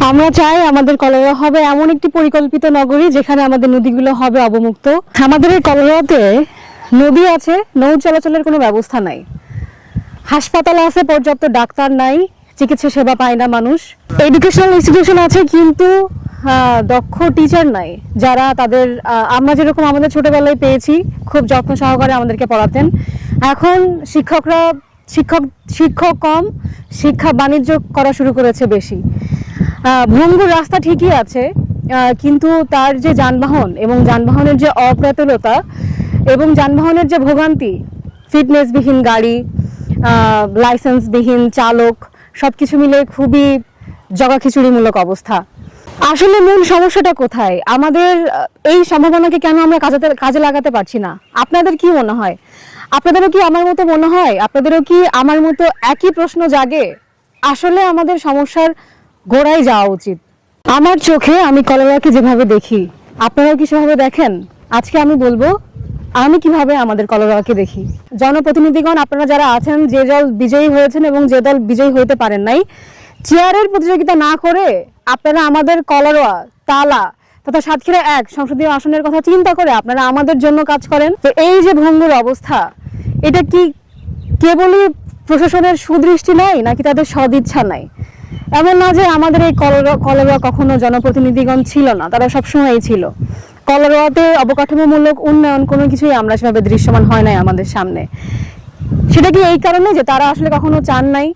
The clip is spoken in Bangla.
আমরা চাই আমাদের কলরা হবে এমন একটি পরিকল্পিত নগরী যেখানে আমাদের নদীগুলো হবে অবমুক্ত। আমাদের এই কলরাতে নদী আছে, নৌ চলাচলের কোনো ব্যবস্থা নাই, হাসপাতাল আছে, পর্যাপ্ত ডাক্তার নাই, চিকিৎসা সেবা পায় না মানুষ, এডুকেশনাল ইনস্টিটিউশন আছে কিন্তু দক্ষ টিচার নাই যারা তাদের আমরা যেরকম আমাদের ছোটবেলায় পেয়েছি খুব যত্ন সহকারে আমাদেরকে পড়াতেন। এখন শিক্ষকরা শিক্ষক কম, শিক্ষা বাণিজ্য করা শুরু করেছে বেশি। ভঙ্গুর রাস্তা ঠিকই আছে, কিন্তু তার যে যানবাহন এবং যানবাহনের যে অপ্রতুলতা এবং যানবাহনের যে ভোগান্তি, ফিটনেসবিহীন গাড়ি, লাইসেন্সবিহীন চালক, সবকিছু মিলে খুবই জগাখিচুড়িমূলক অবস্থা। আসলে মূল সমস্যাটা কোথায়? আমাদের এই সম্ভাবনাকে কেন আমরা কাজে লাগাতে পারছি না? আপনাদের কি মনে হয়? আপনাদেরও কি আমার মতো মনে হয়? আপনাদেরও কি আমার মতো একই প্রশ্ন জাগে? আসলে আমাদের সমস্যার গোড়ায় যাওয়া উচিত। আমার চোখে আমি কলরাকে যেভাবে দেখি, আপনারাও কি সেভাবে দেখেন? আজকে আমি বলবো আমি কিভাবে আমাদের কলরাকে দেখি। জনপ্রতিনিধিগণ, আপনারা যারা আছেন, যে দল বিজয়ী হয়েছেন এবং যে দল বিজয়ী হইতে পারেন নাই, চেয়ারের প্রতিযোগিতা না করে আপনারা আমাদের কলরা, তালা তথা সাতক্ষীরা 1 সংসদীয় আসনের কথা চিন্তা করে আপনারা আমাদের জন্য কাজ করেন। তো এই যে ভঙ্গুর অবস্থা, এটা কি কেবলই প্রশাসনের সুদৃষ্টি নাই নাকি তাদের সদিচ্ছা নাই? এমন না যে আমাদের এই কলরা কখনো জনপ্রতিনিধিগণ ছিল না, তারা সবসময়ই ছিল। কলরাতে অবকাঠামোমূলক উন্নয়ন কোনো কিছুই আমরা সেভাবে দৃশ্যমান হয় নাই আমাদের সামনে। সেটা কি এই কারণে যে তারা আসলে কখনো চান নাই?